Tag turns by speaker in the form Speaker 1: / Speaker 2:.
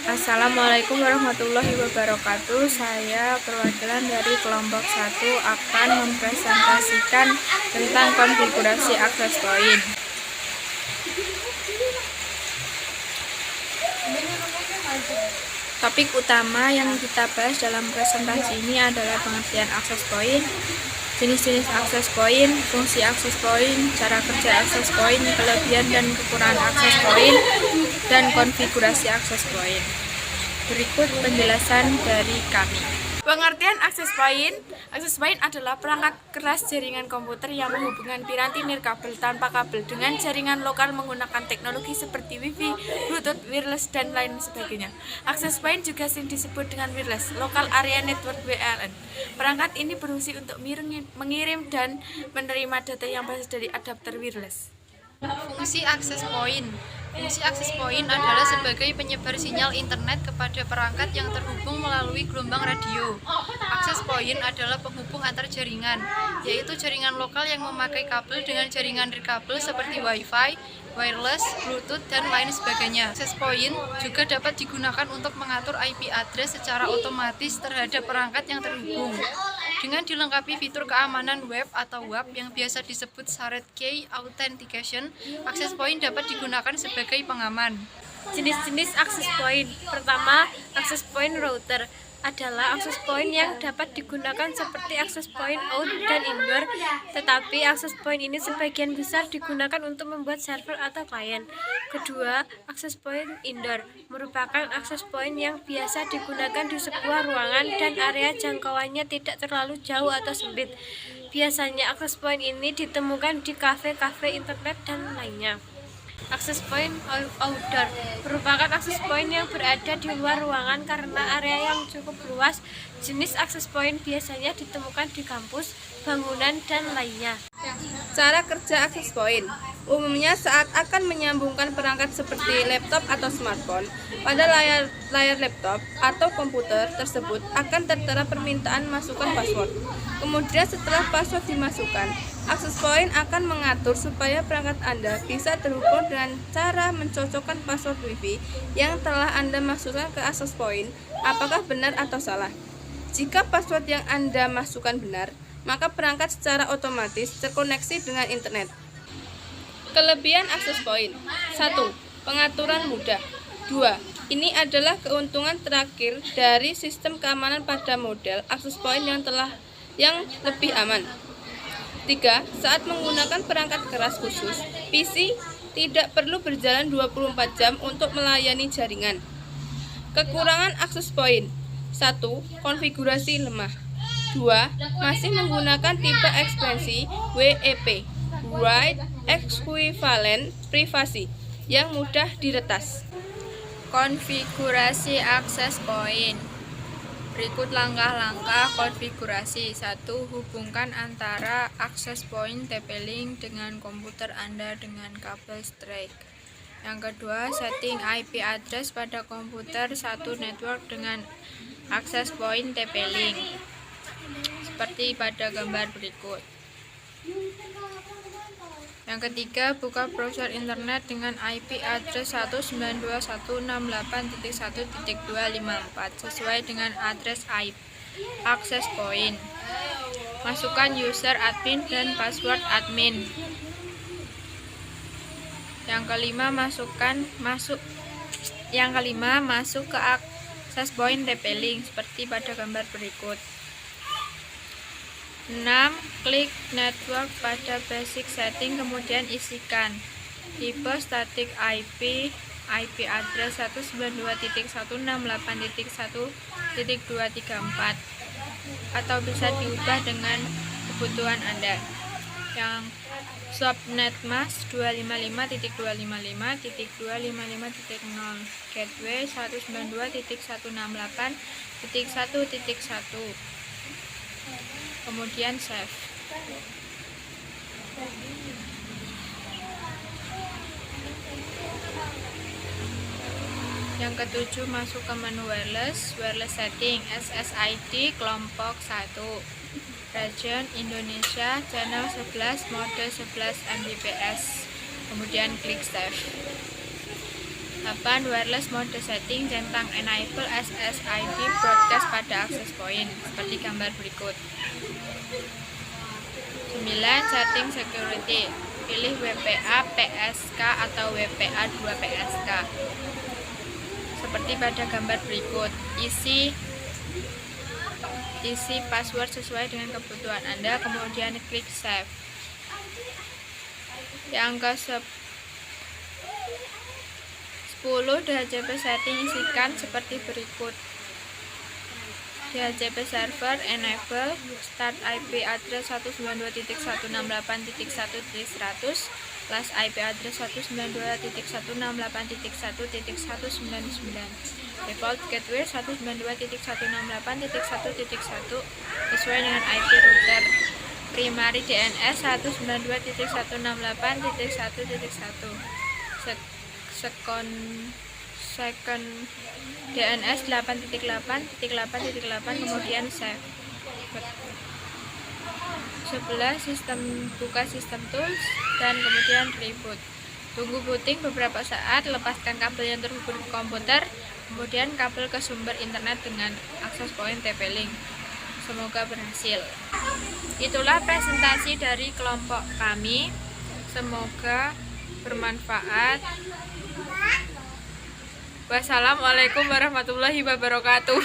Speaker 1: Assalamualaikum warahmatullahi wabarakatuh. Saya perwakilan dari kelompok 1 akan mempresentasikan tentang konfigurasi access point. Topik utama yang kita bahas dalam presentasi ini adalah pengertian access point, jenis-jenis access point, fungsi access point, cara kerja access point, kelebihan dan kekurangan access point, dan konfigurasi access point. Berikut penjelasan dari kami. Pengertian access point. Access point adalah perangkat keras jaringan komputer yang menghubungkan piranti nirkabel tanpa kabel dengan jaringan lokal menggunakan teknologi seperti Wi-Fi, Bluetooth, wireless, dan lain sebagainya. Access point juga sering disebut dengan wireless, local area network (WLAN). Perangkat ini berfungsi untuk mengirim dan menerima data yang berasal dari adapter wireless.
Speaker 2: Fungsi access point. Fungsi access point adalah sebagai penyebar sinyal internet kepada perangkat yang terhubung melalui gelombang radio. Access point adalah penghubung antar jaringan, yaitu jaringan lokal yang memakai kabel dengan jaringan nirkabel seperti Wi-Fi, wireless, Bluetooth, dan lain sebagainya. Access point juga dapat digunakan untuk mengatur IP address secara otomatis terhadap perangkat yang terhubung. Dengan dilengkapi fitur keamanan web atau WAP yang biasa disebut Shared Key Authentication, access point dapat digunakan sebagai pengaman.
Speaker 3: Jenis-jenis access point. Pertama, access point router adalah access point yang dapat digunakan seperti access point out dan indoor, tetapi access point ini sebagian besar digunakan untuk membuat server atau klien. Kedua, access point indoor merupakan access point yang biasa digunakan di sebuah ruangan dan area jangkauannya tidak terlalu jauh atau sempit. Biasanya access point ini ditemukan di kafe-kafe internet dan lainnya. Access point outdoor merupakan access point yang berada di luar ruangan karena area yang cukup luas. Jenis access point biasanya ditemukan di kampus, bangunan, dan lainnya.
Speaker 1: Cara kerja access point. Umumnya saat akan menyambungkan perangkat seperti laptop atau smartphone, pada layar laptop atau komputer tersebut akan tertera permintaan masukkan password. Kemudian setelah password dimasukkan, access point akan mengatur supaya perangkat Anda bisa terhubung dengan cara mencocokkan password Wi-Fi yang telah Anda masukkan ke access point, apakah benar atau salah. Jika password yang Anda masukkan benar, maka perangkat secara otomatis terkoneksi dengan internet. Kelebihan access point. 1. Pengaturan mudah. 2. Ini adalah keuntungan terakhir dari sistem keamanan pada model access point yang lebih aman. 3. Saat menggunakan perangkat keras khusus, PC tidak perlu berjalan 24 jam untuk melayani jaringan. Kekurangan access point. 1. Konfigurasi lemah. 2. Masih menggunakan tipe ekspresi WEP, Wide Equivalent Privacy, yang mudah diretas. Konfigurasi access point. Berikut langkah-langkah konfigurasi. 1. Hubungkan antara access point TP-Link dengan komputer Anda dengan kabel straight. Yang kedua, setting IP address pada komputer satu network dengan access point TP-Link, seperti pada gambar berikut. Yang ketiga, buka browser internet dengan IP address 192.168.1.254 sesuai dengan address IP access point. Masukkan user admin dan password admin. Yang kelima, masuk ke access point TP-Link seperti pada gambar berikut. 6. Klik network pada basic setting, kemudian isikan tipe static IP address 192.168.1.234 atau bisa diubah dengan kebutuhan Anda. Yang subnet mask 255.255.255.0 gateway 192.168.1.1, kemudian save. Yang ketujuh, masuk ke menu wireless setting, SSID kelompok 1, region Indonesia, channel 11, mode 11 Mbps, kemudian klik save.
Speaker 2: 8. Wireless mode setting centang enable SSID broadcast pada access point seperti gambar berikut. 9. Setting security. Pilih WPA PSK atau WPA 2 PSK seperti pada gambar berikut. Isi password sesuai dengan kebutuhan Anda, kemudian klik save. Yang ke 10. DHCP setting isikan seperti berikut. DHCP server enable start IP address 192.168.1.100 last IP address 192.168.1.199 default gateway 192.168.1.1 sesuai dengan IP router primary DNS 192.168.1.1 second DNS 8.8.8.8 kemudian save. 11. Buka sistem tools dan kemudian reboot. Tunggu booting beberapa saat, lepaskan kabel yang terhubung ke komputer, kemudian kabel ke sumber internet dengan access point TP-Link. Semoga berhasil. Itulah presentasi dari kelompok kami. Semoga bermanfaat. Wassalamualaikum warahmatullahi wabarakatuh.